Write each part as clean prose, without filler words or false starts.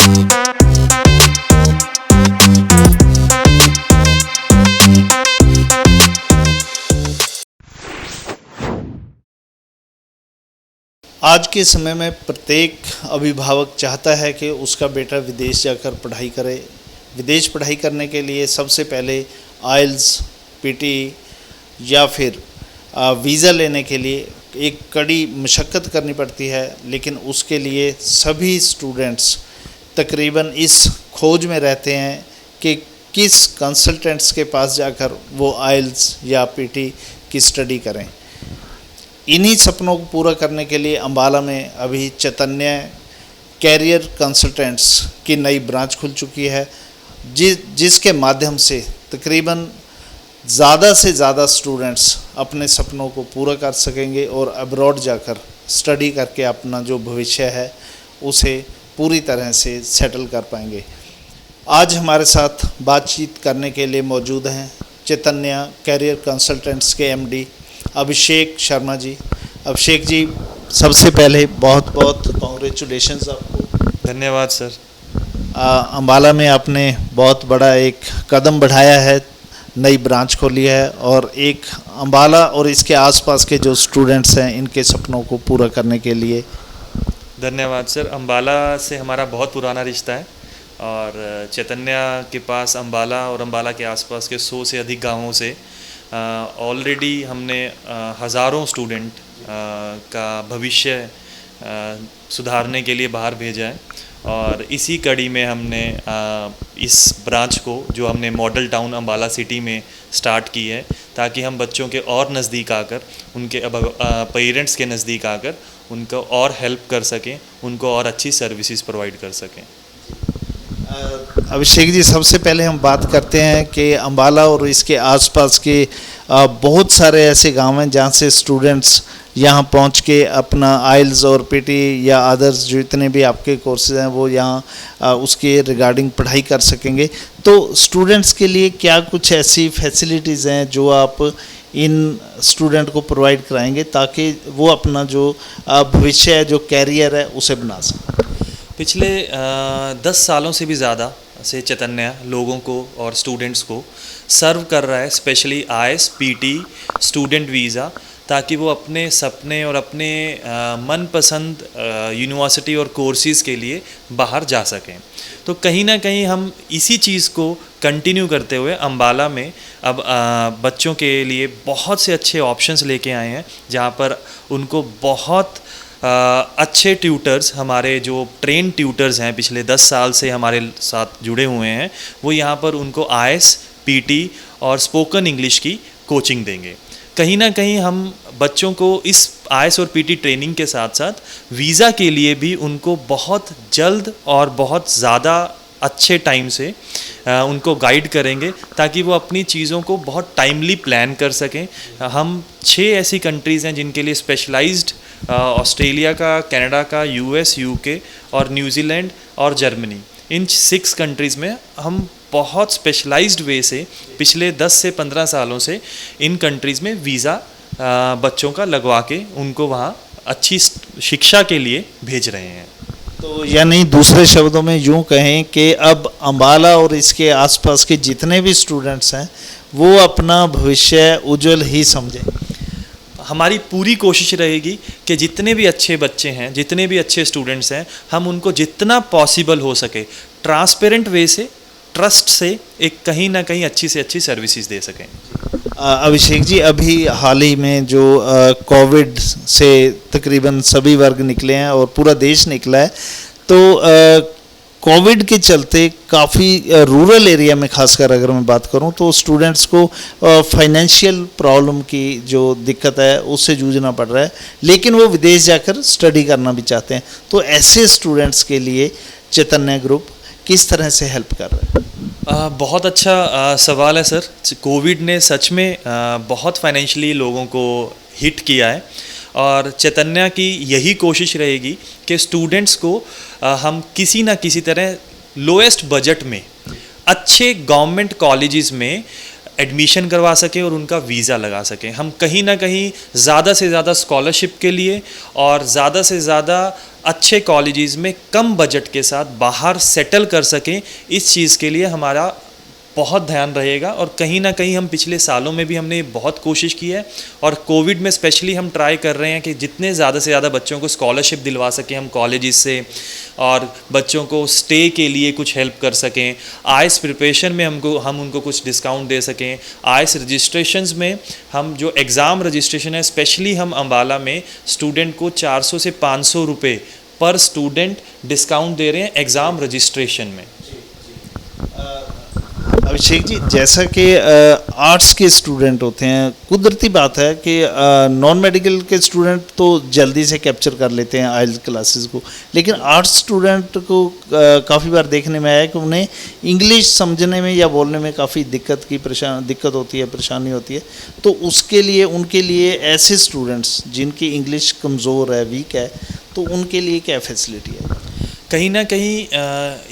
आज के समय में प्रत्येक अभिभावक चाहता है कि उसका बेटा विदेश जाकर पढ़ाई करे। विदेश पढ़ाई करने के लिए सबसे पहले आइल्स, पीटी या फिर वीज़ा लेने के लिए एक कड़ी मशक्क़त करनी पड़ती है, लेकिन उसके लिए सभी स्टूडेंट्स तकरीबन इस खोज में रहते हैं कि किस कंसल्टेंट्स के पास जाकर वो आइल्स या पीटी की स्टडी करें। इन्हीं सपनों को पूरा करने के लिए अम्बाला में अभी चैतन्य कैरियर कंसल्टेंट्स की नई ब्रांच खुल चुकी है, जिसके माध्यम से तकरीबन ज़्यादा से ज़्यादा स्टूडेंट्स अपने सपनों को पूरा कर सकेंगे और अब्रॉड जाकर स्टडी करके अपना जो भविष्य है उसे पूरी तरह से सेटल कर पाएंगे। आज हमारे साथ बातचीत करने के लिए मौजूद हैं चैतन्य कैरियर कंसल्टेंट्स के एमडी अभिषेक शर्मा जी। अभिषेक जी, सबसे पहले बहुत बहुत कॉन्ग्रेचुलेशंस आपको। धन्यवाद सर। अम्बाला में आपने बहुत बड़ा एक कदम बढ़ाया है, नई ब्रांच खोली है और एक अम्बाला और इसके आसपास के जो स्टूडेंट्स हैं इनके सपनों को पूरा करने के लिए। धन्यवाद सर। अम्बाला से हमारा बहुत पुराना रिश्ता है और चैतन्य के पास अम्बाला और अम्बाला के आसपास के 100 से अधिक गांवों से ऑलरेडी हमने हज़ारों स्टूडेंट का भविष्य सुधारने के लिए बाहर भेजा है और इसी कड़ी में हमने इस ब्रांच को जो हमने मॉडल टाउन अम्बाला सिटी में स्टार्ट की है, ताकि हम बच्चों के और नज़दीक आकर, उनके पेरेंट्स के नज़दीक आकर उनको और हेल्प कर सकें, उनको और अच्छी सर्विसेज प्रोवाइड कर सकें। अभिषेक जी, सबसे पहले हम बात करते हैं कि अम्बाला और इसके आसपास के बहुत सारे ऐसे गांव हैं जहां से स्टूडेंट्स यहां पहुंच के अपना आइल्स और पीटी या अदर्स जो इतने भी आपके कोर्सेज हैं वो यहां उसके रिगार्डिंग पढ़ाई कर सकेंगे। तो स्टूडेंट्स के लिए क्या कुछ ऐसी फैसिलिटीज़ हैं जो आप इन स्टूडेंट को प्रोवाइड कराएंगे ताकि वो अपना जो भविष्य है, जो कैरियर है, उसे बना सकें? पिछले 10 सालों से भी ज़्यादा से चैतन्य लोगों को और स्टूडेंट्स को सर्व कर रहा है, specially IAS, PT, student visa, ताकि वो अपने सपने और अपने मनपसंद यूनिवर्सिटी और कोर्सेज़ के लिए बाहर जा सकें। तो कहीं ना कहीं हम इसी चीज़ को कंटिन्यू करते हुए अम्बाला में अब बच्चों के लिए बहुत से अच्छे ऑप्शंस लेके आए हैं, जहाँ पर उनको बहुत अच्छे ट्यूटर्स, हमारे जो ट्रेन ट्यूटर्स हैं पिछले 10 साल से हमारे साथ जुड़े हुए हैं, वो यहाँ पर उनको आईएएस, पीटी और स्पोकन इंग्लिश की कोचिंग देंगे। कहीं ना कहीं हम बच्चों को इस आईएएस और पीटी ट्रेनिंग के साथ साथ वीज़ा के लिए भी उनको बहुत जल्द और बहुत ज़्यादा अच्छे टाइम से उनको गाइड करेंगे, ताकि वो अपनी चीज़ों को बहुत टाइमली प्लान कर सकें। हम 6 ऐसी कंट्रीज़ हैं जिनके लिए स्पेशलाइज्ड, ऑस्ट्रेलिया का, कनाडा का, यूएस, यूके और न्यूजीलैंड और जर्मनी, इन 6 कंट्रीज़ में हम बहुत स्पेशलाइज्ड वे से पिछले 10 से 15 सालों से इन कंट्रीज़ में वीज़ा बच्चों का लगवा के उनको वहाँ अच्छी शिक्षा के लिए भेज रहे हैं। तो यानी दूसरे शब्दों में यूँ कहें कि अब अम्बाला और इसके आसपास के जितने भी स्टूडेंट्स हैं वो अपना भविष्य उज्जवल ही समझें। हमारी पूरी कोशिश रहेगी कि जितने भी अच्छे बच्चे हैं, जितने भी अच्छे स्टूडेंट्स हैं, हम उनको जितना पॉसिबल हो सके ट्रांसपेरेंट वे से, ट्रस्ट से एक कहीं ना कहीं अच्छी से अच्छी सर्विसेज दे सकें। अभिषेक जी, अभी हाल ही में जो कोविड से तकरीबन सभी वर्ग निकले हैं और पूरा देश निकला है, तो कोविड के चलते काफ़ी रूरल एरिया में खासकर अगर मैं बात करूं तो स्टूडेंट्स को फाइनेंशियल प्रॉब्लम की जो दिक्कत है उससे जूझना पड़ रहा है, लेकिन वो विदेश जाकर स्टडी करना भी चाहते हैं। तो ऐसे स्टूडेंट्स के लिए चैतन्य ग्रुप किस तरह से हेल्प कर रहा है? बहुत अच्छा सवाल है सर। कोविड ने सच में बहुत फाइनेंशियली लोगों को हिट किया है और चैतन्य की यही कोशिश रहेगी कि स्टूडेंट्स को हम किसी ना किसी तरह लोएस्ट बजट में अच्छे गवर्नमेंट कॉलेजेस में एडमिशन करवा सकें और उनका वीज़ा लगा सकें। हम कहीं ना कहीं ज़्यादा से ज़्यादा स्कॉलरशिप के लिए और ज़्यादा से ज़्यादा अच्छे कॉलेजेस में कम बजट के साथ बाहर सेटल कर सकें, इस चीज़ के लिए हमारा बहुत ध्यान रहेगा। और कहीं ना कहीं हम पिछले सालों में भी हमने बहुत कोशिश की है, और कोविड में स्पेशली हम ट्राई कर रहे हैं कि जितने ज़्यादा से ज़्यादा बच्चों को स्कॉलरशिप दिलवा सकें हम कॉलेजेस से, और बच्चों को स्टे के लिए कुछ हेल्प कर सकें। आईएस प्रिपरेशन में हम उनको कुछ डिस्काउंट दे सकें। आईएस रजिस्ट्रेशंस में हम जो एग्ज़ाम रजिस्ट्रेशन है, स्पेशली हम अम्बाला में स्टूडेंट को 400 से 500 रुपये पर स्टूडेंट डिस्काउंट दे रहे हैं एग्ज़ाम रजिस्ट्रेशन में। अभिषेक जी, जैसा कि आर्ट्स के स्टूडेंट होते हैं, कुदरती बात है कि नॉन मेडिकल के स्टूडेंट तो जल्दी से कैप्चर कर लेते हैं आइल्स क्लासेस को, लेकिन आर्ट्स स्टूडेंट को काफ़ी बार देखने में आया कि उन्हें इंग्लिश समझने में या बोलने में काफ़ी दिक्कत होती है, परेशानी होती है। तो उसके लिए उनके लिए ऐसे स्टूडेंट्स जिनकी इंग्लिश कमज़ोर है, वीक है, तो उनके लिए क्या फैसिलिटी है? कहीं ना कहीं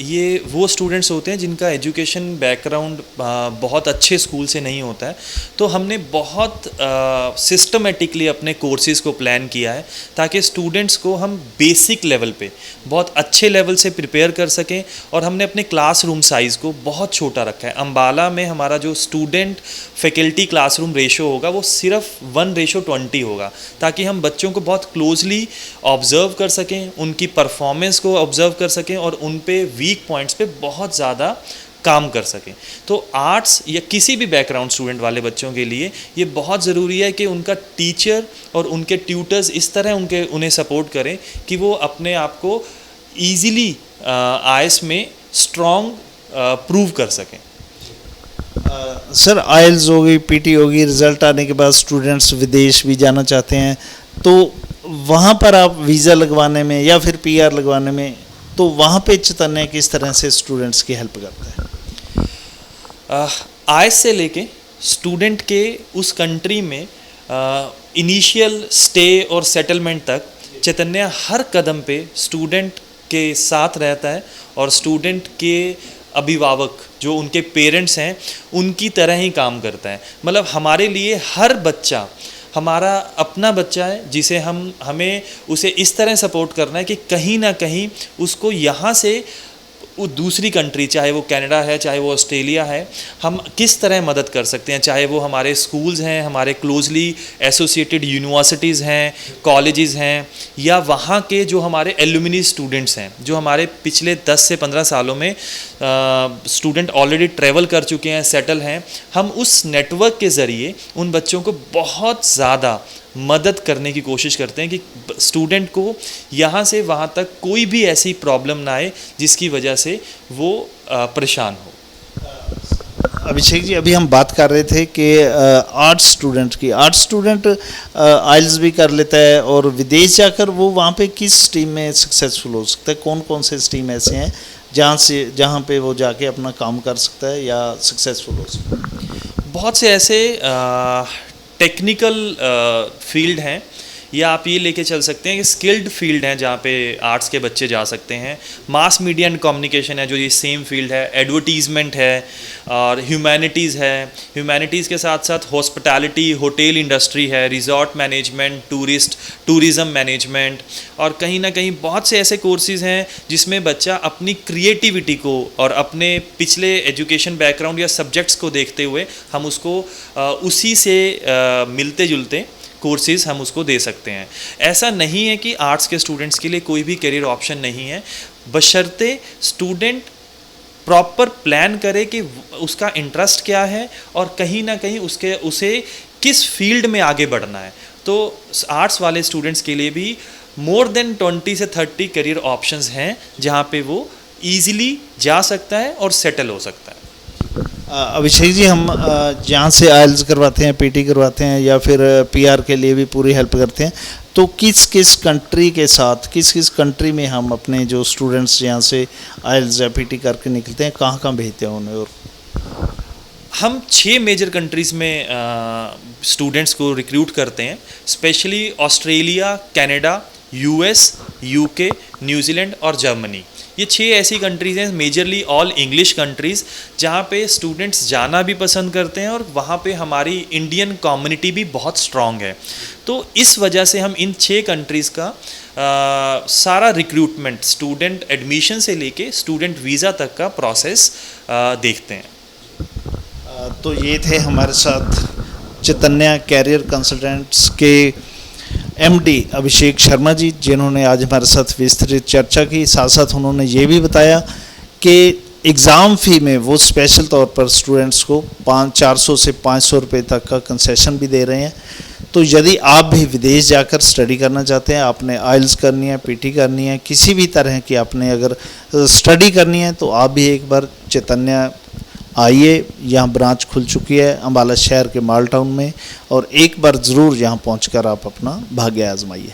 ये वो स्टूडेंट्स होते हैं जिनका एजुकेशन बैकग्राउंड बहुत अच्छे स्कूल से नहीं होता है। तो हमने बहुत सिस्टमेटिकली अपने कोर्सेज़ को प्लान किया है ताकि स्टूडेंट्स को हम बेसिक लेवल पे बहुत अच्छे लेवल से प्रिपेयर कर सकें। और हमने अपने क्लासरूम साइज़ को बहुत छोटा रखा है। अम्बाला में हमारा जो स्टूडेंट फैकल्टी क्लासरूम रेशो होगा वो सिर्फ 1:20 होगा, ताकि हम बच्चों को बहुत क्लोजली ऑब्ज़र्व कर सकें, उनकी परफॉर्मेंस को ऑब्ज़र्व कर सकें और उन पे वीक पॉइंट्स पे बहुत ज़्यादा काम कर सकें। तो आर्ट्स या किसी भी बैकग्राउंड स्टूडेंट वाले बच्चों के लिए ये बहुत ज़रूरी है कि उनका टीचर और उनके ट्यूटर्स इस तरह उन्हें सपोर्ट करें कि वो अपने आप को ईज़िली आईएएस में स्ट्रॉन्ग प्रूव कर सकें। सर, आइल्स होगी, पीटी होगी, रिज़ल्ट आने के बाद स्टूडेंट्स विदेश भी जाना चाहते हैं, तो वहाँ पर आप वीज़ा लगवाने में या फिर पीआर लगवाने में, तो वहाँ पे चैतन्य किस तरह से स्टूडेंट्स की हेल्प करता है? आईएएस से लेके स्टूडेंट के उस कंट्री में इनिशियल स्टे और सेटलमेंट तक चैतन्य हर कदम पे स्टूडेंट के साथ रहता है। और स्टूडेंट के अभिभावक जो उनके पेरेंट्स हैं उनकी तरह ही काम करता है। मतलब हमारे लिए हर बच्चा हमारा अपना बच्चा है, जिसे हमें उसे इस तरह सपोर्ट करना है कि कहीं ना कहीं उसको यहाँ से वो दूसरी कंट्री, चाहे वो कनाडा है, चाहे वो ऑस्ट्रेलिया है, हम किस तरह मदद कर सकते हैं। चाहे वो हमारे स्कूल्स हैं, हमारे क्लोजली एसोसिएटेड यूनिवर्सिटीज़ हैं, कॉलेजेस हैं, या वहाँ के जो हमारे एलुमिनी स्टूडेंट्स हैं, जो हमारे पिछले 10 से 15 सालों में स्टूडेंट ऑलरेडी ट्रैवल कर चुके हैं, सेटल हैं। हम उस नेटवर्क के ज़रिए उन बच्चों को बहुत ज़्यादा मदद करने की कोशिश करते हैं कि स्टूडेंट को यहाँ से वहाँ तक कोई भी ऐसी प्रॉब्लम ना आए जिसकी वजह से वो परेशान हो। अभिषेक जी, अभी हम बात कर रहे थे कि आर्ट्स स्टूडेंट आइल्स भी कर लेता है और विदेश जाकर वो वहाँ पे किस स्ट्रीम में सक्सेसफुल हो सकता है? कौन कौन से स्ट्रीम ऐसे हैं जहाँ पे वो जाके अपना काम कर सकता है या सक्सेसफुल हो सकता है? बहुत से ऐसे टेक्निकल फील्ड हैं, या आप ये लेके चल सकते हैं कि स्किल्ड फील्ड हैं जहाँ पे आर्ट्स के बच्चे जा सकते हैं। मास मीडिया एंड कम्युनिकेशन है जो ये सेम फील्ड है, एडवर्टीज़मेंट है, और ह्यूमैनिटीज़ है। ह्यूमैनिटीज़ के साथ साथ हॉस्पिटैलिटी, होटल इंडस्ट्री है, रिजॉर्ट मैनेजमेंट, टूरिज़म मैनेजमेंट, और कहीं ना कहीं बहुत से ऐसे कोर्सेज़ हैं जिसमें बच्चा अपनी क्रिएटिविटी को और अपने पिछले एजुकेशन बैकग्राउंड या सब्जेक्ट्स को देखते हुए हम उसको उसी से मिलते जुलते कोर्सेज़ हम उसको दे सकते हैं। ऐसा नहीं है कि आर्ट्स के स्टूडेंट्स के लिए कोई भी करियर ऑप्शन नहीं है, बशर्ते स्टूडेंट प्रॉपर प्लान करे कि उसका इंटरेस्ट क्या है और कहीं ना कहीं उसे किस फील्ड में आगे बढ़ना है। तो आर्ट्स वाले स्टूडेंट्स के लिए भी मोर देन 20 से 30 करियर ऑप्शंस हैं जहाँ पे वो ईज़िली जा सकता है और सेटल हो सकता है। अभिषेक जी, हम जहाँ से आइल्स करवाते हैं, पीटी करवाते हैं या फिर पीआर के लिए भी पूरी हेल्प करते हैं, तो किस किस कंट्री के साथ, किस किस कंट्री में हम अपने जो स्टूडेंट्स यहाँ से आइल्स या पीटी करके निकलते हैं, कहाँ कहाँ भेजते हैं उन्हें? और हम 6 मेजर कंट्रीज़ में स्टूडेंट्स को रिक्रूट करते हैं, specially Australia, Canada, US, UK, New Zealand और जर्मनी। ये 6 ऐसी कंट्रीज़ हैं, मेजरली ऑल इंग्लिश कंट्रीज़, जहाँ पे स्टूडेंट्स जाना भी पसंद करते हैं और वहाँ पे हमारी इंडियन कम्युनिटी भी बहुत स्ट्रॉन्ग है। तो इस वजह से हम इन 6 कंट्रीज़ का सारा रिक्रूटमेंट, स्टूडेंट एडमिशन से लेके स्टूडेंट वीज़ा तक का प्रोसेस देखते हैं। तो ये थे हमारे साथ चैतन्य कैरियर कंसल्टेंट्स के एमडी अभिषेक शर्मा जी, जिन्होंने आज हमारे साथ विस्तृत चर्चा की। साथ साथ उन्होंने ये भी बताया कि एग्ज़ाम फ़ी में वो स्पेशल तौर पर स्टूडेंट्स को 400 से 500 रुपये तक का कंसेशन भी दे रहे हैं। तो यदि आप भी विदेश जाकर स्टडी करना चाहते हैं, आपने आइल्स करनी है, पीटी करनी है, किसी भी तरह की आपने अगर स्टडी करनी है, तो आप भी एक बार चैतन्य आइए। यहाँ ब्रांच खुल चुकी है अम्बाला शहर के माल टाउन में, और एक बार ज़रूर यहाँ पहुँचकर आप अपना भाग्य आजमाइए।